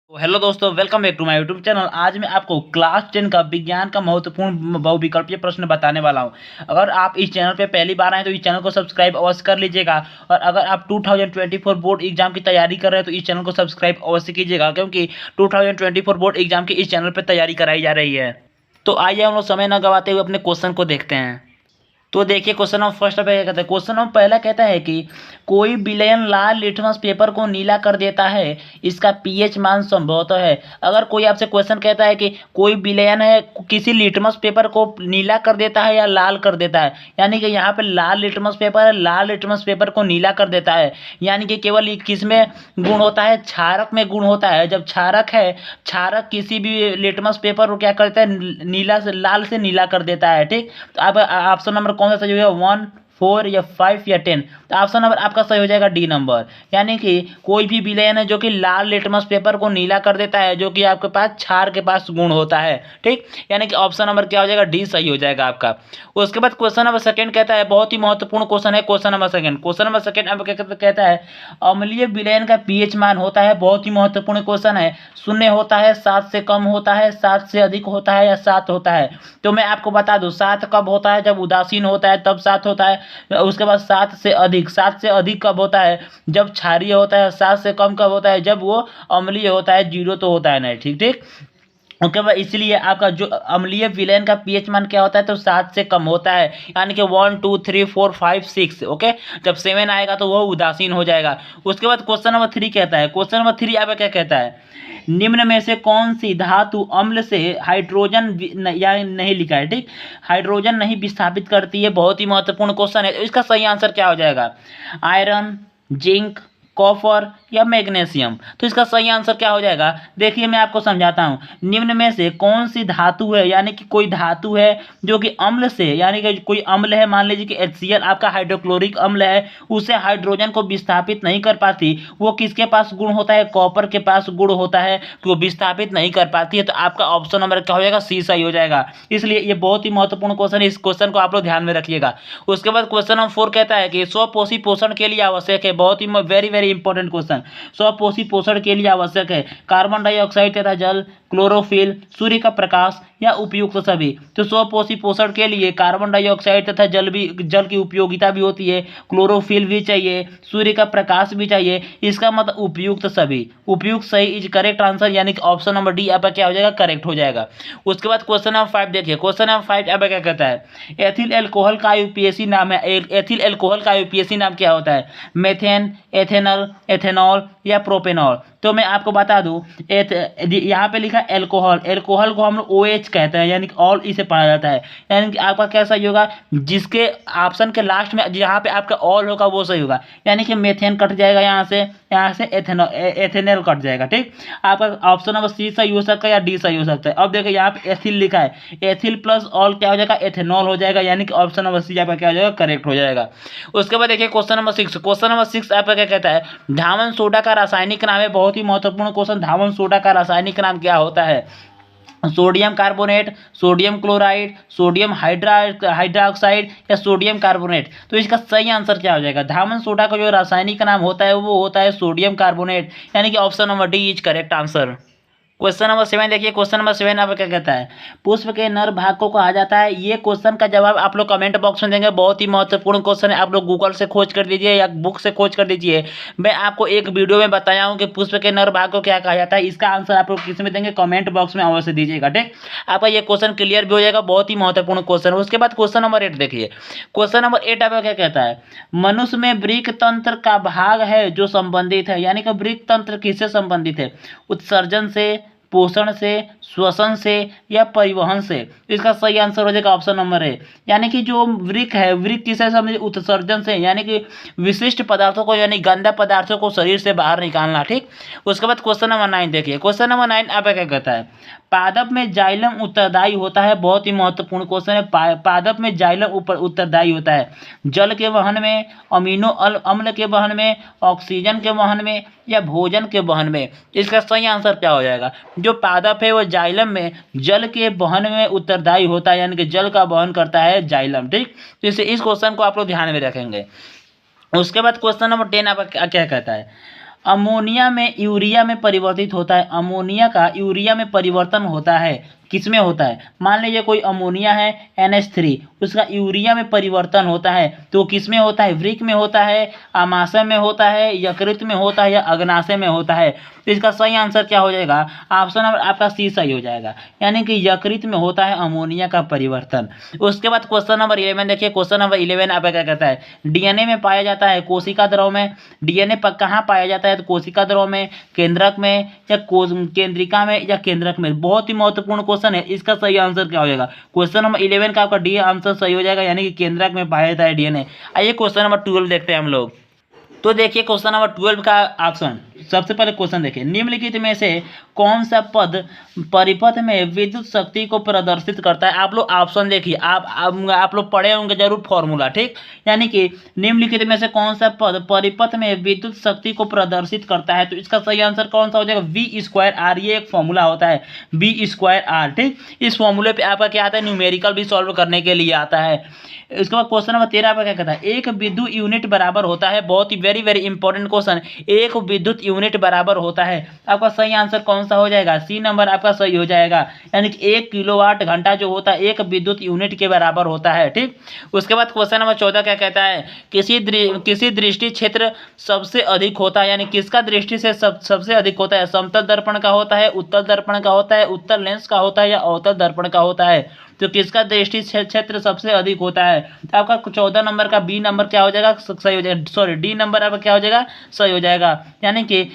तो हेलो दोस्तों, welcome back to my YouTube channel. आज मैं आपको क्लास 10 का विज्ञान का महत्वपूर्ण बहुविकल्पीय प्रश्न बताने वाला हूं। अगर आप इस चैनल पे पहली बार आए तो इस चैनल को सब्सक्राइब अवश्य कर लीजिएगा। और अगर आप 2024 बोर्ड एग्जाम की तैयारी कर रहे हैं तो इस चैनल को सब्सक्राइब अवश्य कीजिएगा, क्योंकि 2024 बोर्ड एग्जाम की इस चैनल पर तैयारी कराई जा रही है। तो आइए हम लोग समय न गवाते हुए अपने क्वेश्चन को देखते हैं। तो देखिए, क्वेश्चन नंबर फर्स्ट पे क्या कहता है। क्वेश्चन नंबर पहला कहता है कि कोई विलयन लाल लिटमस पेपर को नीला कर देता है, इसका पीएच मान संभवतः है। अगर कोई आपसे क्वेश्चन कहता है कि कोई विलयन है किसी लिटमस पेपर को नीला कर देता है या लाल कर देता है, यानी कि यहाँ पे लाल लिटमस पेपर है, लाल लिटमस पेपर को नीला कर देता है, यानी कि केवल किस में गुण होता है, क्षारक में गुण होता है। जब क्षारक है, क्षारक किसी भी लिटमस पेपर को क्या करता है, नीला से लाल से नीला कर देता है। ठीक, तो अब ऑप्शन नंबर कौन सा सही होगा, 1, 4 या 5 या 10। तो ऑप्शन नंबर आपका सही हो जाएगा डी नंबर, यानी कि कोई भी विलयन है जो कि लाल लिटमस पेपर को नीला कर देता है, जो कि आपके पास क्षार के पास गुण होता है। ठीक, यानी कि ऑप्शन नंबर क्या हो जाएगा, डी सही हो जाएगा आपका। उसके बाद क्वेश्चन नंबर सेकंड कहता है, बहुत ही महत्वपूर्ण क्वेश्चन है question number second. Question number second अब क्या कहता है, अम्लीय विलयन का पीएच मान होता है। बहुत ही महत्वपूर्ण क्वेश्चन है। 0 होता है, 7 से कम होता है, 7 से अधिक होता है या 7 होता है। तो मैं आपको बता दूं, 7 कब होता है, जब उदासीन होता है तब 7 होता है। उसके बाद 7 से अधिक, 7 से अधिक कब होता है, जब क्षारीय होता है। 7 से कम कब होता है, जब वो अम्लीय होता है। 0 तो होता है नहीं। ठीक ठीक, ओके भाई, इसलिए आपका जो अम्लीय विलयन का पीएच मान क्या होता है, तो 7 से कम होता है, यानी कि 1, 2, 3, 4, 5, 6। ओके, जब 7 आएगा तो वो उदासीन हो जाएगा। उसके बाद क्वेश्चन नंबर 3 कहता है, क्वेश्चन नंबर 3 आपका क्या कहता है, निम्न में से कौन सी धातु अम्ल से हाइड्रोजन या नहीं लिखा है, ठीक, हाइड्रोजन नहीं विस्थापित करती है। बहुत ही महत्वपूर्ण क्वेश्चन है। तो इसका सही आंसर क्या हो जाएगा, आयरन, जिंक, कॉपर या मैग्नीशियम। तो इसका सही आंसर क्या हो जाएगा, देखिए मैं आपको समझाता हूं। निम्न में से कौन सी धातु है, यानी कि कोई धातु है जो कि अम्ल से, यानी कि कोई अम्ल है, मान लीजिए कि HCl आपका हाइड्रोक्लोरिक अम्ल है, उसे हाइड्रोजन को विस्थापित नहीं कर पाती। वो किसके पास गुण होता है, कॉपर के पास गुण होता है, तो वो विस्थापित नहीं कर पाती है। तो आपका ऑप्शन नंबर क्या हो जाएगा, सी सही हो जाएगा। इसलिए ये बहुत ही महत्वपूर्ण क्वेश्चन है, इस क्वेश्चन को आप लोग ध्यान में रखिएगा। उसके बाद क्वेश्चन नंबर 4 कहता है कि स्वपोषी पोषण के लिए आवश्यक है। बहुत ही वेरी वेरी इंपॉर्टेंट क्वेश्चन। स्वपोषी पोषण के लिए आवश्यक है कार्बन डाइऑक्साइड तथा जल, क्लोरोफिल, सूर्य का प्रकाश या उपयुक्त सभी। तो स्वपोषी पोषण के लिए कार्बन डाइऑक्साइड तथा जल की उपयोगिता भी होती है, क्लोरोफिल भी चाहिए, सूर्य का प्रकाश भी चाहिए। इसका मतलब उपयुक्त सभी। उपयुक्त सही इज करेक्ट आंसर, यानी कि ऑप्शन नंबर डी आपका क्या हो जाएगा, करेक्ट हो जाएगा। उसके बाद क्वेश्चन नंबर 5 देखिए। क्वेश्चन नंबर 5 आपका क्या कहता है, एथिल एल्कोहल का यूपीएससी नाम है। एथिल एल्कोहल का यूपीएससी नाम क्या होता है, मेथेन, एथेनल, एथेनॉल या प्रोपेनॉल। तो मैं आपको बता दूं, यहाँ पे लिखा एल्कोहल, एल्कोहल को हम लोग OH कहते हैं, यानी कि ऑल इसे पढ़ा जाता है। यानी कि आपका क्या सही होगा, जिसके ऑप्शन के लास्ट में जहाँ पे आपका ऑल होगा वो सही होगा। यानी कि मेथेन कट जाएगा, यहाँ से एथेनॉल कट जाएगा। ठीक, आपका ऑप्शन नंबर सी सही हो सकता है या डी सही हो सकता है। अब देखिए यहाँ पे एथिल लिखा है, एथिल प्लस ऑल क्या हो जाएगा, एथेनॉल हो जाएगा, यानी कि ऑप्शन नंबर सी आपका क्या हो जाएगा, करेक्ट हो जाएगा। उसके बाद देखिए क्वेश्चन नंबर 6। क्वेश्चन नंबर 6 आपका क्या कहता है, धामन सोडा का रासायनिक नाम है। बहुत ही महत्वपूर्ण क्वेश्चन, धामन सोडा का रासायनिक नाम क्या होता है, sodium carbonate, sodium chloride, sodium hydroxide या सोडियम कार्बोनेट। तो इसका सही आंसर क्या हो जाएगा, धामन सोडा का जो रासायनिक नाम होता है वो होता है सोडियम कार्बोनेट, यानी कि option number D is correct answer. Question number 7 देखिए। क्वेश्चन नंबर 7 आपका क्या कहता है, पुष्प के नर भाग को कहा जाता है। ये क्वेश्चन का जवाब आप लोग कमेंट बॉक्स में देंगे। बहुत ही महत्वपूर्ण क्वेश्चन है, आप लोग गूगल से खोज कर दीजिए या बुक से खोज कर दीजिए। मैं आपको एक वीडियो में बताया हूँ कि पुष्प के नर भाग को क्या कहा जाता है। इसका आंसर आप लोग किस में देंगे, कमेंट बॉक्स में अवश्य दीजिएगा। ठीक, आपका ये क्वेश्चन क्लियर भी हो जाएगा। बहुत ही महत्वपूर्ण क्वेश्चन है। उसके बाद क्वेश्चन नंबर 8 देखिए। क्वेश्चन नंबर 8 आपका क्या कहता है, मनुष्य में वृक्क तंत्र का भाग है जो संबंधित है, यानी कि वृक्क तंत्र किससे संबंधित है, उत्सर्जन से, पोषण से, श्वसन से या परिवहन से। इसका सही आंसर हो जाएगा ऑप्शन नंबर ए, यानी कि जो वृक्क है, वृक्क किससे संबंधित, उत्सर्जन से, यानी कि विशिष्ट पदार्थों को, यानी गंदा पदार्थों को शरीर से बाहर निकालना। ठीक, उसके बाद क्वेश्चन नंबर 9 देखिए। क्वेश्चन नंबर 9 आपका क्या कहता है, पादप में जाइलम उत्तरदायी होता है। बहुत ही महत्वपूर्ण क्वेश्चन है। पादप में जाइलम ऊपर उत्तरदायी होता है जल के वहन में, अमीनो अम्ल के वहन में, ऑक्सीजन के वहन में या भोजन के वहन में। इसका सही आंसर क्या हो जाएगा, जो पादप है वो जाइलम में जल के वहन में उत्तरदायी होता है, यानी कि जल का वहन करता है जाइलम। ठीक, तो इस क्वेश्चन को आप लोग ध्यान में रखेंगे। उसके बाद क्वेश्चन नंबर 10 आपका क्या कहता है, अमोनिया में यूरिया में परिवर्तित होता है। अमोनिया का यूरिया में परिवर्तन होता है, किसमें होता है? मान लीजिए कोई अमोनिया है NH3, उसका यूरिया में परिवर्तन होता है तो किसमें होता है? वृक्क में होता है, आमाशय में होता है, यकृत में होता है या अग्नाशय में होता है? तो इसका सही आंसर क्या हो जाएगा? ऑप्शन नंबर आपका सी सही हो जाएगा, यानी कि यकृत में होता है अमोनिया का परिवर्तन। उसके बाद क्वेश्चन नंबर 11 देखिए। क्वेश्चन नंबर 11 आपका क्या कहता है? डीएनए में पाया जाता है कोशिका द्रव में। डीएनए कहाँ पाया जाता है? तो कोशिका द्रव में, केंद्रक में या केंद्रिका में या केंद्रक में। बहुत ही महत्वपूर्ण क्वेश्चन है, इसका सही आंसर क्या हो जाएगा? क्वेश्चन नंबर 11 का आपका डी आंसर सही हो जाएगा, यानी कि केंद्रक में पाया जाता है डीएनए। आइए क्वेश्चन नंबर 12 देखते हैं हम लोग। तो देखिए क्वेश्चन नंबर 12 का ऑप्शन, सबसे पहले क्वेश्चन देखिए, निम्नलिखित में से कौन सा पद परिपथ में विद्युत शक्ति को प्रदर्शित करता है? आप लोग ऑप्शन देखिए, आप लोग पढ़े होंगे जरूर फॉर्मूला, ठीक। यानी कि निम्नलिखित में से कौन सा पद परिपथ में विद्युत शक्ति को प्रदर्शित करता है? तो इसका सही आंसर कौन सा हो जाएगा? V²R, ये एक फॉर्मूला होता है V²R, ठीक। इस फॉर्मूले पे आपका क्या आता है? न्यूमेरिकल भी सॉल्व करने के लिए आता है। इसके बाद क्वेश्चन नंबर 13 पर क्या कहता है? एक विद्युत यूनिट बराबर होता है, बहुत ही वेरी वेरी इंपॉर्टेंट क्वेश्चन, एक विद्युत यूनिट बराबर होता है। आपका सही आंसर कौन सा हो जाएगा? सी नंबर आपका सही हो जाएगा, यानी कि 1 किलोवाट घंटा जो होता है 1 विद्युत यूनिट के बराबर होता है, ठीक। उसके बाद क्वेश्चन नंबर 14 क्या कहता है? किसी दृष्टि क्षेत्र सबसे अधिक होता है, यानी किसका दृष्टि से सबसे अधिक होता है? समतल दर्पण का होता है, उत्तल दर्पण का होता है, उत्तल लेंस का होता है या अवतल दर्पण का होता है? तो किसका दृष्टि क्षेत्र सबसे अधिक होता है? तो आपका 14 नंबर का बी नंबर क्या हो जाएगा? सही हो जाएगा, सॉरी डी नंबर आपका क्या हो जाएगा? सही हो जाएगा, यानी कि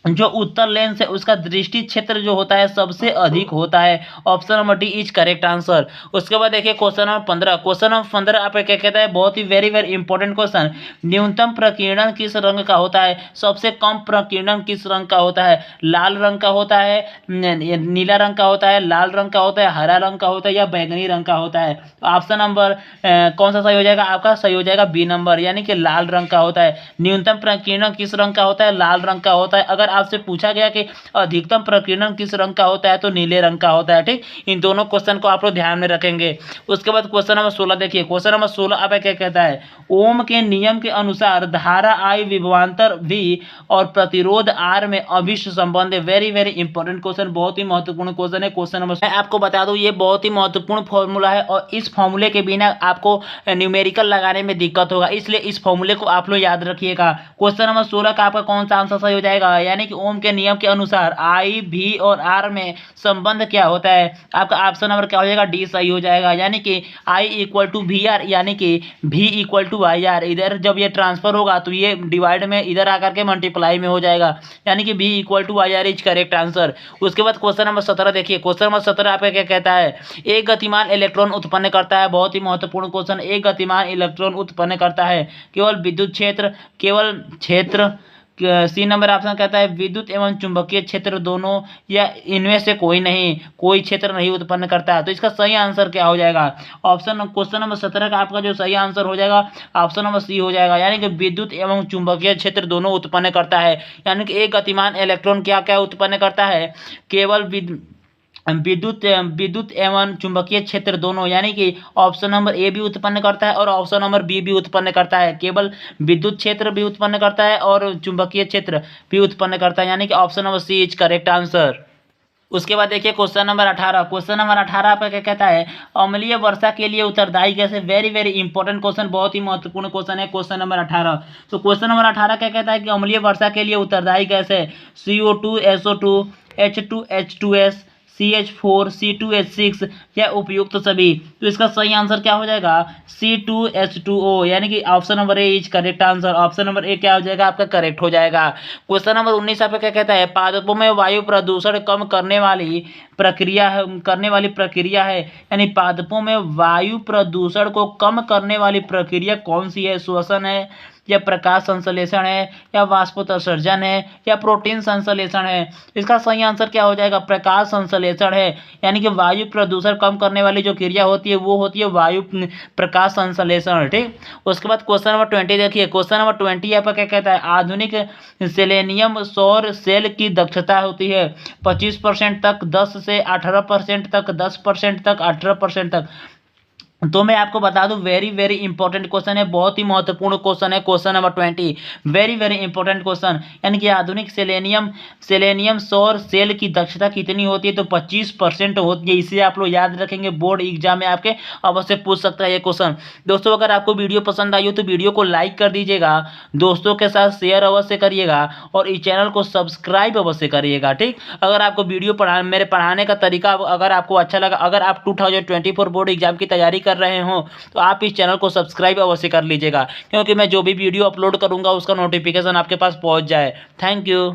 जो उत्तर लेंस है उसका दृष्टि क्षेत्र जो होता है सबसे अधिक होता है। Option number D is correct answer. उसके बाद देखिए क्वेश्चन नंबर 15। क्वेश्चन नंबर 15 आपका क्या कहता है? बहुत ही वेरी वेरी इंपॉर्टेंट क्वेश्चन, न्यूनतम प्रकीर्णन किस रंग का होता है? सबसे कम प्रकीर्णन किस रंग का होता है? लाल रंग का होता है, नीला रंग का होता है, लाल रंग का होता है, हरा रंग का होता है या बैंगनी रंग का होता है? ऑप्शन नंबर कौन सा सही हो जाएगा? आपका सही हो जाएगा बी नंबर, यानी कि लाल रंग का होता है। न्यूनतम प्रकीर्णन किस रंग का होता है? लाल रंग का होता है। अगर आपसे पूछा गया कि अधिकतम प्रकीर्णन किस रंग का होता है तो नीले रंग का होता है, ठीक। इन दोनों क्वेश्चन को आप लोग ध्यान में रखेंगे। उसके बाद क्वेश्चन नंबर 16 देखिए। क्वेश्चन नंबर 16 आप क्या कहता है? ओम के नियम के अनुसार धारा I विभवांतर V और प्रतिरोध R में अभिष्ट संबंध है। वेरी वेरी इंपॉर्टेंट क्वेश्चन, बहुत ही महत्वपूर्ण क्वेश्चन है। क्वेश्चन नंबर, मैं आपको बता दूं ये बहुत ही महत्वपूर्ण फॉर्मूला है और इस फॉर्मूले के बिना आपको न्यूमेरिकल लगाने में दिक्कत होगा, इसलिए इस फॉर्मूले को आप लोग याद रखिएगा। क्वेश्चन नंबर 16 का आपका कौन सा आंसर सही हो जाएगा? यानी कि ओम के नियम के अनुसार I V और R में संबंध क्या होता है? आपका ऑप्शन नंबर क्या हो जाएगा? डी सही हो जाएगा, यानी कि I = VR, यानी कि V = IR। इधर जब ये ट्रांसफर होगा तो ये डिवाइड में इधर आकर के मल्टीप्लाई में हो जाएगा, यानी कि V = IR is correct answer. उसके बाद क्वेश्चन नंबर 17 देखिए। क्वेश्चन नंबर 17 आपका क्या कहता है? एक गतिमान इलेक्ट्रॉन उत्पन्न करता है, बहुत ही महत्वपूर्ण क्वेश्चन, एक गतिमान इलेक्ट्रॉन उत्पन्न करता है केवल विद्युत क्षेत्र, केवल क्षेत्र, सी नंबर ऑप्शन कहता है विद्युत एवं चुंबकीय क्षेत्र दोनों या इनमें से कोई नहीं, कोई क्षेत्र नहीं उत्पन्न करता है। तो इसका सही आंसर क्या हो जाएगा? ऑप्शन क्वेश्चन नंबर 17 का आपका जो सही आंसर हो जाएगा ऑप्शन नंबर सी हो जाएगा, यानी कि विद्युत एवं चुंबकीय क्षेत्र दोनों उत्पन्न करता है। यानी कि एक गतिमान इलेक्ट्रॉन क्या क्या उत्पन्न करता है? केवल विद्युत एवं चुंबकीय क्षेत्र दोनों, यानी कि ऑप्शन नंबर ए भी उत्पन्न करता है और ऑप्शन नंबर बी भी उत्पन्न करता है। केवल विद्युत क्षेत्र भी उत्पन्न करता है और चुंबकीय क्षेत्र भी उत्पन्न करता है, यानी कि option number C is correct answer. उसके बाद देखिए क्वेश्चन नंबर 18। क्वेश्चन नंबर 18 पर क्या कहता है? अम्लीय वर्षा के लिए उत्तरदायी गैस है। वेरी वेरी इंपॉर्टेंट क्वेश्चन, बहुत ही महत्वपूर्ण क्वेश्चन है क्वेश्चन नंबर 18। तो क्वेश्चन नंबर 18 क्या कहता है कि अम्लीय वर्षा के लिए उत्तरदायी गैस है CO2, SO2, H2H2S, CH4, C2H6 या उपयुक्त सभी? तो इसका सही आंसर क्या हो जाएगा? C2H2O, यानी कि option number A is correct answer. Option number A क्या हो जाएगा? आपका करेक्ट हो जाएगा। क्वेश्चन नंबर 19 आपका क्या कहता है? पादपों में वायु प्रदूषण कम करने वाली प्रक्रिया है, यानी पादपों में वायु प्रदूषण को कम करने वाली प्रक्रिया कौन सी है? श्वसन है या प्रकाश संश्लेषण है या वाष्पोत्सर्जन है या प्रोटीन संश्लेषण है? इसका सही आंसर क्या हो जाएगा? प्रकाश संश्लेषण है, यानी कि वायु प्रदूषण कम करने वाली जो क्रिया होती है वो होती है वायु प्रकाश संश्लेषण, ठीक। उसके बाद क्वेश्चन नंबर 20 देखिए। क्वेश्चन नंबर 20 यहाँ पर क्या कहता है? आधुनिक सेलेनियम सौर सेल की दक्षता होती है 25% तक, 10 से 18% तक, 10% तक, 18% तक। तो मैं आपको बता दूं, वेरी वेरी इंपॉर्टेंट क्वेश्चन है, बहुत ही महत्वपूर्ण क्वेश्चन है। Question number 20, very very important question, यानी कि आधुनिक सेलेनियम सौर सेल की दक्षता कितनी होती है? तो 25% होती है। इसे आप लोग याद रखेंगे, बोर्ड एग्जाम में आपके अवश्य पूछ सकता है ये क्वेश्चन। दोस्तों, अगर आपको वीडियो पसंद आई हो तो वीडियो को लाइक कर दीजिएगा, दोस्तों के साथ शेयर अवश्य करिएगा और इस चैनल को सब्सक्राइब अवश्य करिएगा। ठीक, अगर आपको वीडियो मेरे पढ़ाने का तरीका अगर आपको अच्छा लगा, अगर आप 2024 बोर्ड एग्जाम की तैयारी कर रहे हो तो आप इस चैनल को सब्सक्राइब अवश्य कर लीजिएगा, क्योंकि मैं जो भी वीडियो अपलोड करूंगा उसका नोटिफिकेशन आपके पास पहुंच जाए। Thank you.